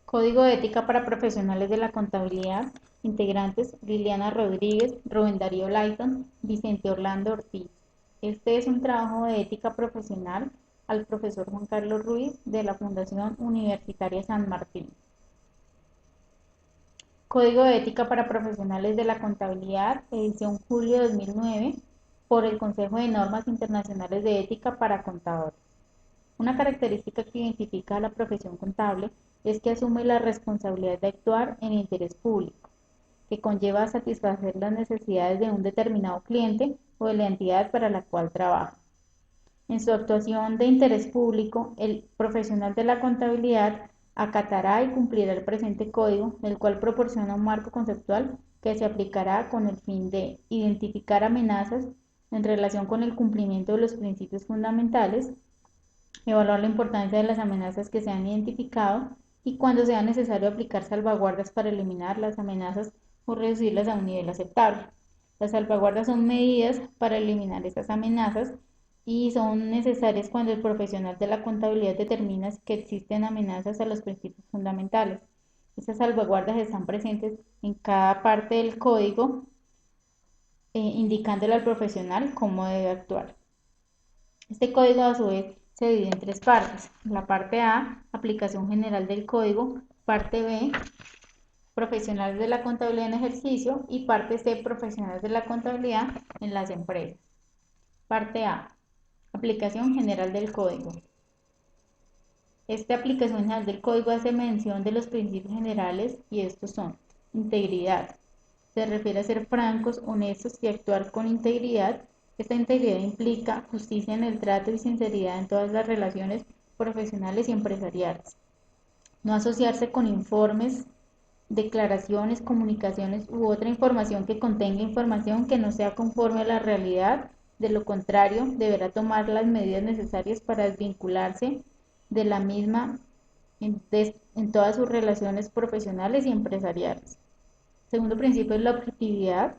Código de ética para profesionales de la contabilidad. Integrantes: Liliana Rodríguez, Rubén Darío Layton, Vicente Orlando Ortiz. Este es un trabajo de ética profesional al profesor Juan Carlos Ruiz de la Fundación Universitaria San Martín. Código de ética para profesionales de la contabilidad, edición julio de 2009, por el Consejo de Normas Internacionales de Ética para Contadores. Una característica que identifica a la profesión contable es que asume la responsabilidad de actuar en interés público, que conlleva satisfacer las necesidades de un determinado cliente o de la entidad para la cual trabaja. En su actuación de interés público, el profesional de la contabilidad acatará y cumplirá el presente código, el cual proporciona un marco conceptual que se aplicará con el fin de identificar amenazas en relación con el cumplimiento de los principios fundamentales, evaluar la importancia de las amenazas que se han identificado y cuando sea necesario aplicar salvaguardas para eliminar las amenazas o reducirlas a un nivel aceptable. Las salvaguardas son medidas para eliminar estas amenazas y son necesarias cuando el profesional de la contabilidad determina que existen amenazas a los principios fundamentales. Estas salvaguardas están presentes en cada parte del código, indicándole al profesional cómo debe actuar. Este código a su vez se divide en tres partes. La parte A, aplicación general del código; parte B, profesionales de la contabilidad en ejercicio; y parte C, profesionales de la contabilidad en las empresas. Parte A, aplicación general del código. Esta aplicación general del código hace mención de los principios generales y estos son: integridad. Se refiere a ser francos, honestos y actuar con integridad. Esta integridad implica justicia en el trato y sinceridad en todas las relaciones profesionales y empresariales. No asociarse con informes, declaraciones, comunicaciones u otra información que contenga información que no sea conforme a la realidad. De lo contrario, deberá tomar las medidas necesarias para desvincularse de la misma en todas sus relaciones profesionales y empresariales. Segundo principio es la objetividad.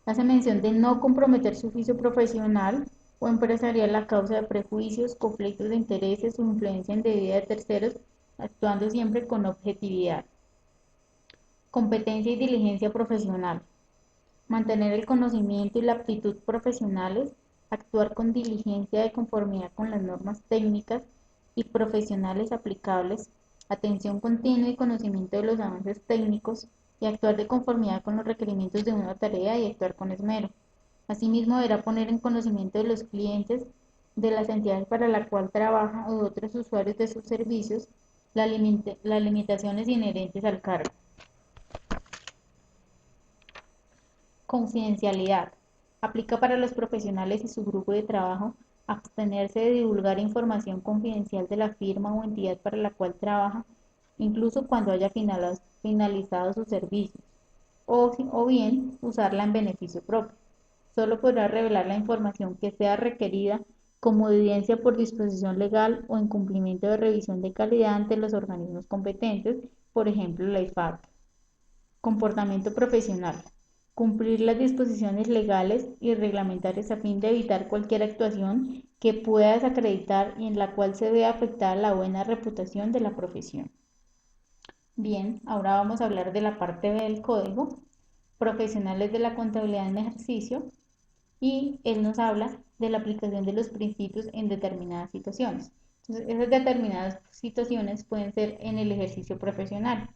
Hace mención de no comprometer su oficio profesional o empresarial a causa de prejuicios, conflictos de intereses o influencia indebida de terceros, actuando siempre con objetividad. Competencia y diligencia profesional. Mantener el conocimiento y la aptitud profesionales, actuar con diligencia de conformidad con las normas técnicas y profesionales aplicables, atención continua y conocimiento de los avances técnicos, y actuar de conformidad con los requerimientos de una tarea y actuar con esmero. Asimismo, deberá poner en conocimiento de los clientes, de las entidades para la cual trabaja o de otros usuarios de sus servicios las limitaciones inherentes al cargo. Confidencialidad. Aplica para los profesionales y su grupo de trabajo abstenerse de divulgar información confidencial de la firma o entidad para la cual trabaja, incluso cuando haya finalizado sus servicios, o bien usarla en beneficio propio. Solo podrá revelar la información que sea requerida como evidencia por disposición legal o en cumplimiento de revisión de calidad ante los organismos competentes, por ejemplo la IFAC. Comportamiento profesional. Cumplir las disposiciones legales y reglamentarias a fin de evitar cualquier actuación que pueda desacreditar y en la cual se vea afectada la buena reputación de la profesión. Bien, ahora vamos a hablar de la parte B del código, profesionales de la contabilidad en ejercicio, y él nos habla de la aplicación de los principios en determinadas situaciones. Entonces, esas determinadas situaciones pueden ser en el ejercicio profesional.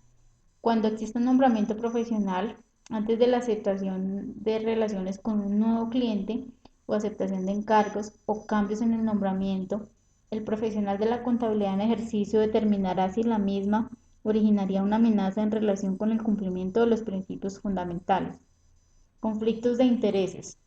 Cuando existe un nombramiento profesional, antes de la aceptación de relaciones con un nuevo cliente o aceptación de encargos o cambios en el nombramiento, el profesional de la contabilidad en ejercicio determinará si la misma originaría una amenaza en relación con el cumplimiento de los principios fundamentales. Conflictos de intereses.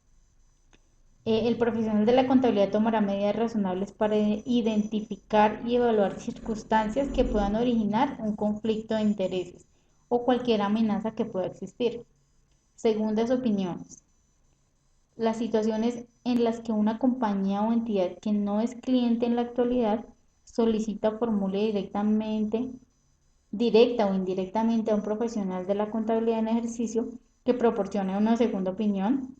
El profesional de la contabilidad tomará medidas razonables para identificar y evaluar circunstancias que puedan originar un conflicto de intereses o cualquier amenaza que pueda existir. Segundas opiniones. Las situaciones en las que una compañía o entidad que no es cliente en la actualidad solicita o formule directa o indirectamente a un profesional de la contabilidad en ejercicio que proporcione una segunda opinión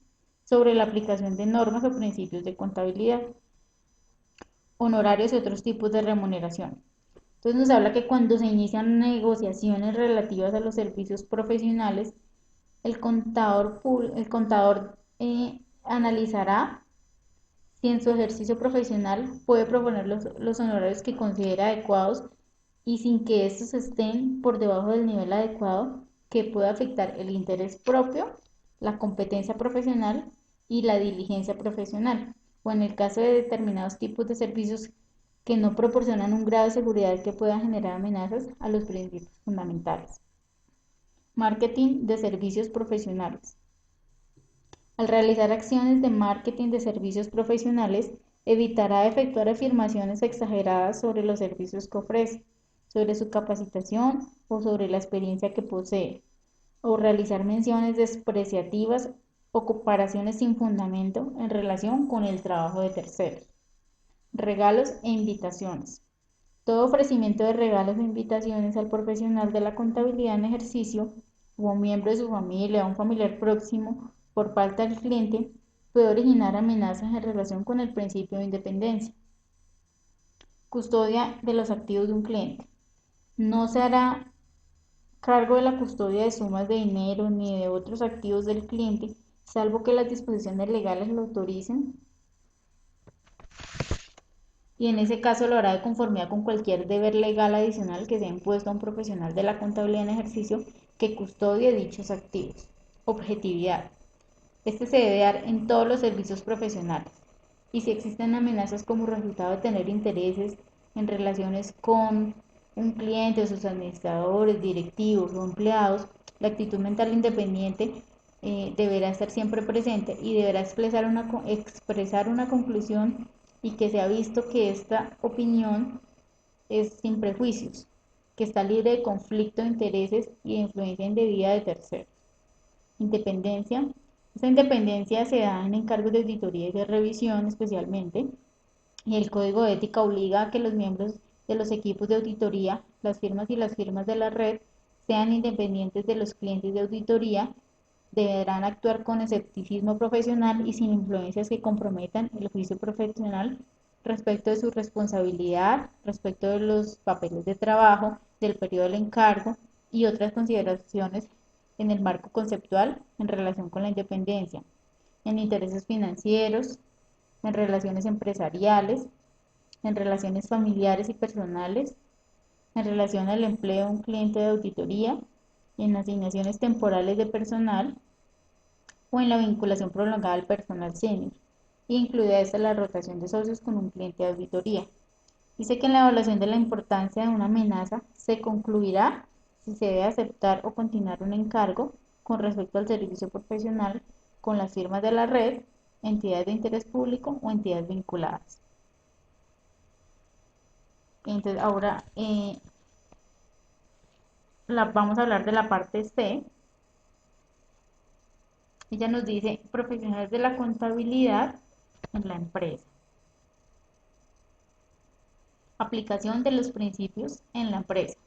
sobre la aplicación de normas o principios de contabilidad. Honorarios y otros tipos de remuneración. Entonces nos habla que cuando se inician negociaciones relativas a los servicios profesionales, el contador analizará si en su ejercicio profesional puede proponer los honorarios que considera adecuados y sin que estos estén por debajo del nivel adecuado que pueda afectar el interés propio, la competencia profesional y la diligencia profesional, o en el caso de determinados tipos de servicios que no proporcionan un grado de seguridad que pueda generar amenazas a los principios fundamentales. Marketing de servicios profesionales. Al realizar acciones de marketing de servicios profesionales, evitará efectuar afirmaciones exageradas sobre los servicios que ofrece, sobre su capacitación o sobre la experiencia que posee, o realizar menciones despreciativas o comparaciones sin fundamento en relación con el trabajo de terceros. Regalos e invitaciones. Todo ofrecimiento de regalos o invitaciones al profesional de la contabilidad en ejercicio o a un miembro de su familia o a un familiar próximo por parte del cliente puede originar amenazas en relación con el principio de independencia. Custodia de los activos de un cliente. No se hará cargo de la custodia de sumas de dinero ni de otros activos del cliente, salvo que las disposiciones legales lo autoricen, y en ese caso lo hará de conformidad con cualquier deber legal adicional que sea impuesto a un profesional de la contabilidad en ejercicio que custodie dichos activos. Objetividad. Este se debe dar en todos los servicios profesionales. Y si existen amenazas como resultado de tener intereses en relaciones con un cliente o sus administradores, directivos o empleados, la actitud mental independiente deberá estar siempre presente y deberá expresar una conclusión y que se ha visto que esta opinión es sin prejuicios, que está libre de conflicto de intereses y de influencia indebida de terceros. Independencia. Esta independencia se da en encargos de auditoría y de revisión especialmente, y el código de ética obliga a que los miembros de los equipos de auditoría, las firmas y las firmas de la red, sean independientes de los clientes de auditoría, deberán actuar con escepticismo profesional y sin influencias que comprometan el juicio profesional respecto de su responsabilidad, respecto de los papeles de trabajo, del periodo del encargo y otras consideraciones en el marco conceptual en relación con la independencia, en intereses financieros, en relaciones empresariales, en relaciones familiares y personales, en relación al empleo de un cliente de auditoría, en asignaciones temporales de personal o en la vinculación prolongada al personal senior, incluida esta la rotación de socios con un cliente de auditoría. Dice que en la evaluación de la importancia de una amenaza se concluirá si se debe aceptar o continuar un encargo con respecto al servicio profesional con las firmas de la red, entidades de interés público o entidades vinculadas. Entonces ahora vamos a hablar de la parte C. Ella nos dice profesionales de la contabilidad en la empresa. Aplicación de los principios en la empresa.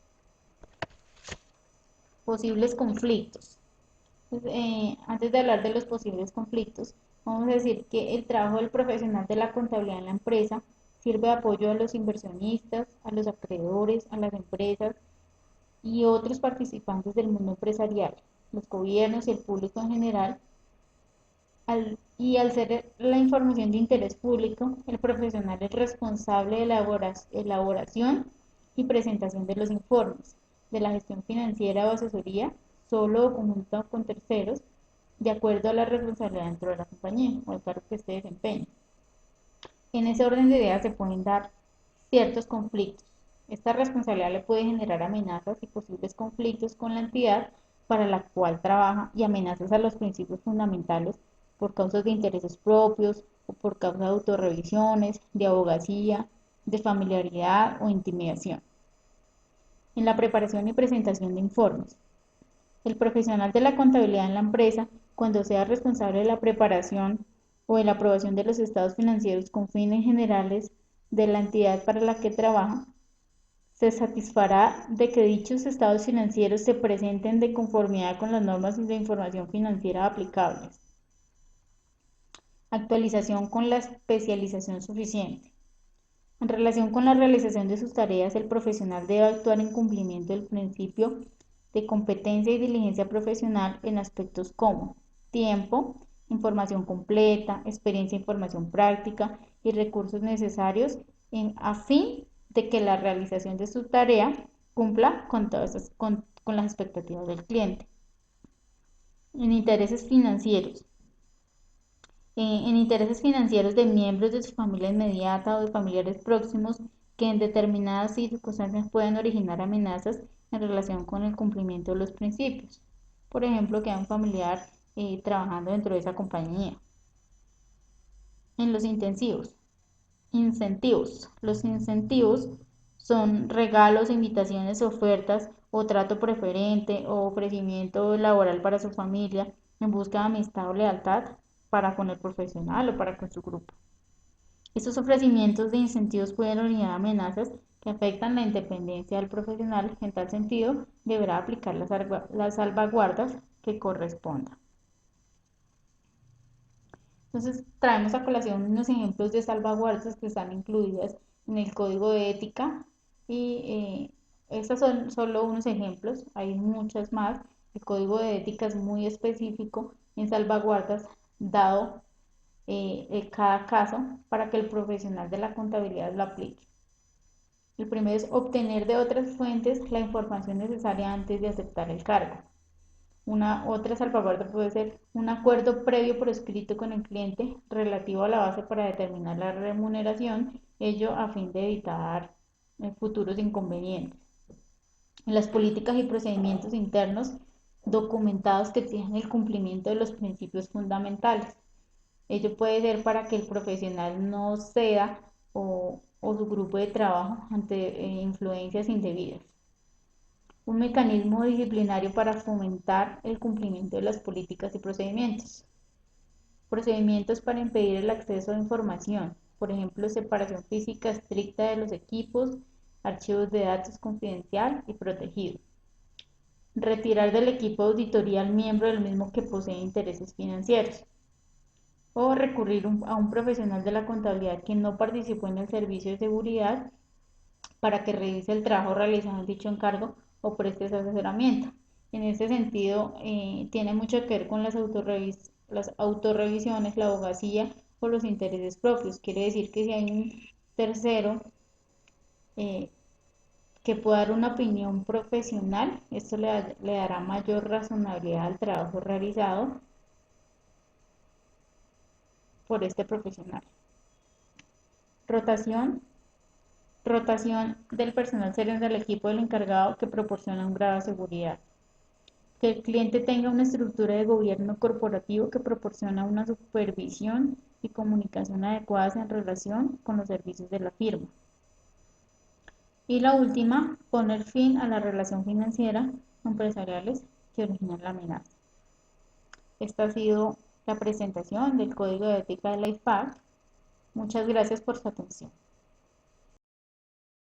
Posibles conflictos. Entonces, antes de hablar de los posibles conflictos, vamos a decir que el trabajo del profesional de la contabilidad en la empresa sirve de apoyo a los inversionistas, a los acreedores, a las empresas y otros participantes del mundo empresarial, los gobiernos y el público en general. Al ser la información de interés público, el profesional es responsable de la elaboración y presentación de los informes, de la gestión financiera o asesoría, solo o conjunto con terceros, de acuerdo a la responsabilidad dentro de la compañía o el cargo que se desempeñe. En ese orden de ideas se pueden dar ciertos conflictos. Esta responsabilidad le puede generar amenazas y posibles conflictos con la entidad para la cual trabaja y amenazas a los principios fundamentales por causas de intereses propios o por causa de autorrevisiones, de abogacía, de familiaridad o intimidación. En la preparación y presentación de informes. El profesional de la contabilidad en la empresa, cuando sea responsable de la preparación o de la aprobación de los estados financieros con fines generales de la entidad para la que trabaja, se satisfará de que dichos estados financieros se presenten de conformidad con las normas de información financiera aplicables. Actualización con la especialización suficiente. En relación con la realización de sus tareas, el profesional debe actuar en cumplimiento del principio de competencia y diligencia profesional en aspectos como tiempo, información completa, experiencia e información práctica y recursos necesarios a fin de que la realización de su tarea cumpla con las expectativas del cliente. En intereses financieros. En intereses financieros de miembros de su familia inmediata o de familiares próximos que en determinadas circunstancias pueden originar amenazas en relación con el cumplimiento de los principios. Por ejemplo, que hay un familiar trabajando dentro de esa compañía. En los incentivos. Los incentivos son regalos, invitaciones, ofertas o trato preferente o ofrecimiento laboral para su familia en busca de amistad o lealtad para con el profesional o para con su grupo. Estos ofrecimientos de incentivos pueden originar amenazas que afectan la independencia del profesional. En tal sentido, deberá aplicar las salvaguardas que correspondan. Entonces, traemos a colación unos ejemplos de salvaguardas que están incluidas en el Código de Ética y estos son solo unos ejemplos, hay muchas más. El Código de Ética es muy específico en salvaguardas dado cada caso para que el profesional de la contabilidad lo aplique. El primero es obtener de otras fuentes la información necesaria antes de aceptar el cargo. Una otra salvaguarda puede ser un acuerdo previo por escrito con el cliente relativo a la base para determinar la remuneración, ello a fin de evitar futuros inconvenientes. En las políticas y procedimientos internos documentados que exigen el cumplimiento de los principios fundamentales. Ello puede ser para que el profesional no ceda o su grupo de trabajo ante influencias indebidas. Un mecanismo disciplinario para fomentar el cumplimiento de las políticas y procedimientos. Procedimientos para impedir el acceso a información, por ejemplo, separación física estricta de los equipos, archivos de datos confidencial y protegido. Retirar del equipo de auditoría al miembro del mismo que posee intereses financieros. O recurrir a un profesional de la contabilidad que no participó en el servicio de seguridad para que revise el trabajo realizado en dicho encargo o preste asesoramiento. En ese sentido, tiene mucho que ver con las autorrevisiones, la abogacía o los intereses propios. Quiere decir que si hay un tercero eh, que pueda dar una opinión profesional, esto le dará mayor razonabilidad al trabajo realizado por este profesional. Rotación. Rotación del personal sereno del equipo del encargado que proporciona un grado de seguridad. Que el cliente tenga una estructura de gobierno corporativo que proporciona una supervisión y comunicación adecuadas en relación con los servicios de la firma. Y la última, poner fin a la relación financiera empresariales que originan la amenaza. Esta ha sido la presentación del Código de Ética de la IFAC. Muchas gracias por su atención.